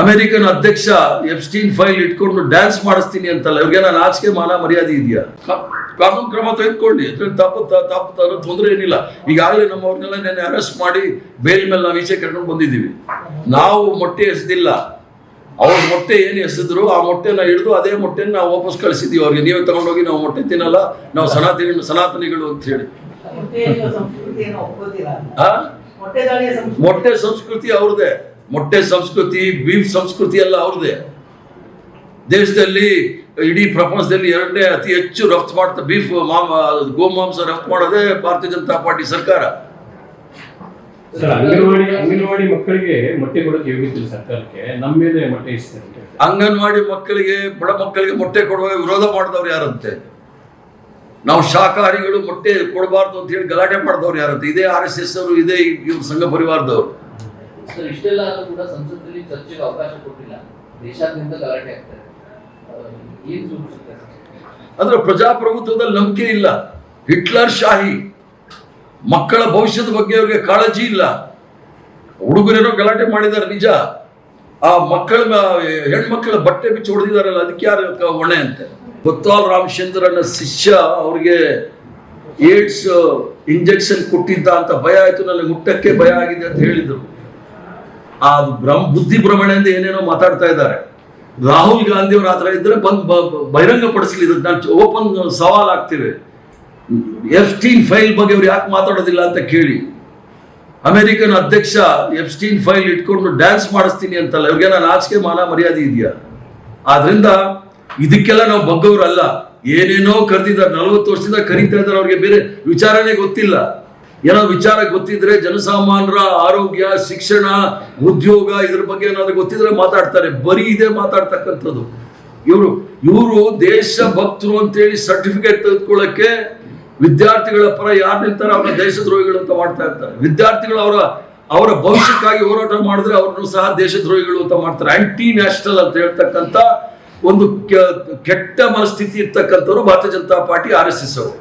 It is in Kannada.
ಅಮೆರಿಕನ್ ಅಧ್ಯಕ್ಷ ಎಪ್ಸ್ಟೀನ್ ಫೈಲ್ ಇಟ್ಕೊಂಡು ಡ್ಯಾನ್ಸ್ ಮಾಡಿಸ್ತೀನಿ ಅಂತಲ್ಲ, ಇವ್ರಿಗೆ ನಾನು ಆಚೆಗೆ ಮಾನ ಮರ್ಯಾದೆ ಇದೆಯಾ? ಕಾನೂನು ಕ್ರಮ ತೆಗೆದುಕೊಳ್ಳಿ, ತಪ್ಪು ತೊಂದರೆ ಏನಿಲ್ಲ. ಈಗಾಗಲೇ ನಮ್ಮವ್ರನ್ನೆಲ್ಲ ನೆನ್ನೆ ಅರೆಸ್ಟ್ ಮಾಡಿ ಬೇಲ್ ಮೇಲೆ ನಾವು ಈಚೆ ಕರ್ಕೊಂಡು ಬಂದಿದ್ದೀವಿ. ನಾವು ಮೊಟ್ಟೆ ಎಸೆದಿಲ್ಲ, ಅವ್ರ ಮೊಟ್ಟೆ ಏನು ಎಸೆದ್ರು ಆ ಮೊಟ್ಟೆನ ಹಿಡಿದು ಅದೇ ಮೊಟ್ಟೆನ ನಾವು ವಾಪಸ್ ಕಳಿಸಿದ್ದೀವಿ ಅವ್ರಿಗೆ. ನೀವೇ ತಗೊಂಡೋಗಿ ನಾವು ಮೊಟ್ಟೆ ತಿನ್ನಲ್ಲ, ನಾವು ಸನಾತನಿಗಳು ಅಂತ ಹೇಳಿ. ಮೊಟ್ಟೆ ಸಂಸ್ಕೃತಿ ಅವ್ರದೇ, ಮೊಟ್ಟೆ ಸಂಸ್ಕೃತಿ, ಬೀಫ್ ಸಂಸ್ಕೃತಿ ಎಲ್ಲ ಅವ್ರದೇ. ದೇಶದಲ್ಲಿ ಇಡೀ ಪ್ರಪಂಚದಲ್ಲಿ 2ನೇ ಅತಿ ಹೆಚ್ಚು ರಫ್ತು ಮಾಡ್ತಾ ಬೀಫ್ ಗೋಮಾಂಸ ರಫ್ತು ಮಾಡೋದೇ ಭಾರತೀಯ ಜನತಾ ಪಾರ್ಟಿ ಸರ್ಕಾರ. ಅಂಗನವಾಡಿ ಮಕ್ಕಳಿಗೆ ಮೊಟ್ಟೆ ಕೊಡೋಕೆ ಯೋಗ್ಯತೆ ಸರ್ಕಾರಕ್ಕೆ, ನಮ್ಮ ಮೇಲೆ ಮೊಟ್ಟೆ ಇಸ್ತಾರೆ. ಅಂಗನವಾಡಿ ಮಕ್ಕಳಿಗೆ, ಬಡ ಮಕ್ಕಳಿಗೆ ಮೊಟ್ಟೆ ಕೊಡುವಾಗ ವಿರೋಧ ಮಾಡಿದವ್ರು ಯಾರಂತೆ? ನಾವು ಶಾಕಾಹಾರಿಗಳು ಮೊಟ್ಟೆ ಕೊಡಬಾರ್ದು ಅಂತ ಹೇಳಿ ಗಲಾಟೆ ಮಾಡಿದವ್ರು ಯಾರಂತೆ? ಇದೇ RSS ಅವರು, ಇದೇ ಇವ್ರ ಸಂಘ ಪರಿವಾರದವರು. ಇಷ್ಟೆಲ್ಲ ಕೂಡ ಸಂಸತ್ತಲ್ಲಿ ಚರ್ಚೆಗೆ ಅವಕಾಶ ಕೊಟ್ಟಿಲ್ಲ, ದೇಶಾದ್ಯಂತ ಗಲಾಟೆ ಆಗ್ತದೆ. ಅಂದ್ರೆ ಪ್ರಜಾಪ್ರಭುತ್ವದಲ್ಲಿ ನಂಬಿಕೆ ಇಲ್ಲ, ಹಿಟ್ಲರ್ ಶಾಹಿ. ಮಕ್ಕಳ ಭವಿಷ್ಯದ ಬಗ್ಗೆ ಅವ್ರಿಗೆ ಕಾಳಜಿ ಇಲ್ಲ. ಹುಡುಗರೇನೋ ಗಲಾಟೆ ಮಾಡಿದ್ದಾರೆ ನಿಜ, ಆ ಹೆಣ್ಮಕ್ಳ ಬಟ್ಟೆ ಬಿಚ್ಚಿ ಹೊಡೆದಿದ್ದಾರಲ್ಲ, ಅದಕ್ಕೆ ಯಾರು ಹೊಣೆ ಅಂತೆ? ಕೊತ್ವಾಲ್ ರಾಮಚಂದ್ರನ ಶಿಷ್ಯ ಅವ್ರಿಗೆ ಏಡ್ಸ್ ಇಂಜೆಕ್ಷನ್ ಕೊಟ್ಟಿದ್ದ ಅಂತ ಭಯ ಆಯ್ತು, ನನಗೆ ಮುಟ್ಟಕ್ಕೆ ಭಯ ಆಗಿದೆ ಅಂತ ಹೇಳಿದ್ರು. ಆ ಬುದ್ಧಿ ಭ್ರಮಣೆಯಿಂದ ಏನೇನೋ ಮಾತಾಡ್ತಾ ಇದ್ದಾರೆ. ರಾಹುಲ್ ಗಾಂಧಿ ಅವರು ಆತರ ಇದ್ರೆ ಬಹಿರಂಗ ಪಡಿಸ್ಲಿ, ನಾನು ಓಪನ್ ಸವಾಲ್ ಆಗ್ತಿವೆ. ಎಪ್ಸ್ಟೀನ್ ಫೈಲ್ ಬಗ್ಗೆ ಅವ್ರು ಯಾಕೆ ಮಾತಾಡೋದಿಲ್ಲ ಅಂತ ಕೇಳಿ. ಅಮೆರಿಕನ್ ಅಧ್ಯಕ್ಷ ಎಪ್ಸ್ಟೀನ್ ಫೈಲ್ ಇಟ್ಕೊಂಡು ಡ್ಯಾನ್ಸ್ ಮಾಡಿಸ್ತೀನಿ ಅಂತಲ್ಲ, ಇವ್ರಿಗೆ ನಾನು ಆಚೆಗೆ ಮಾನ ಮರ್ಯಾದೆ ಇದೆಯಾ? ಆದ್ರಿಂದ ಇದಕ್ಕೆಲ್ಲ ನಾವು ಬಗ್ಗವ್ರಲ್ಲ. ಏನೇನೋ ಕರೆದಿದ್ದಾರೆ, 40 ವರ್ಷದಿಂದ ಕರೀತಾ ಇದ್ದಾರೆ. ಅವ್ರಿಗೆ ಬೇರೆ ವಿಚಾರನೇ ಗೊತ್ತಿಲ್ಲ. ಏನೋ ವಿಚಾರ ಗೊತ್ತಿದ್ರೆ, ಜನಸಾಮಾನ್ಯರ ಆರೋಗ್ಯ, ಶಿಕ್ಷಣ, ಉದ್ಯೋಗ ಇದ್ರ ಬಗ್ಗೆ ಏನಾದ್ರು ಗೊತ್ತಿದ್ರೆ ಮಾತಾಡ್ತಾರೆ. ಬರೀ ಇದೇ ಮಾತಾಡ್ತಕ್ಕಂಥದ್ದು. ಇವರು ದೇಶ ಭಕ್ತರು ಅಂತೇಳಿ ಸರ್ಟಿಫಿಕೇಟ್ ತೆಗೆದುಕೊಳ್ಳಕ್ಕೆ ವಿದ್ಯಾರ್ಥಿಗಳ ಪರ ಯಾರು ನಿಲ್ತಾರೆ ಅವ್ರನ್ನ ದೇಶದ್ರೋಹಿಗಳು ಅಂತ ಮಾಡ್ತಾ ಇರ್ತಾರೆ. ವಿದ್ಯಾರ್ಥಿಗಳು ಅವರ ಭವಿಷ್ಯಕ್ಕಾಗಿ ಹೋರಾಟ ಮಾಡಿದ್ರೆ ಅವ್ರನ್ನು ಸಹ ದೇಶದ್ರೋಹಿಗಳು ಅಂತ ಮಾಡ್ತಾರೆ. ಆಂಟಿ ನ್ಯಾಷನಲ್ ಅಂತ ಹೇಳ್ತಕ್ಕಂಥ ಒಂದು ಕೆಟ್ಟ ಮನಸ್ಥಿತಿ ಇರ್ತಕ್ಕಂಥವ್ರು ಭಾರತೀಯ ಜನತಾ ಪಾರ್ಟಿ, RSS ಅವರು.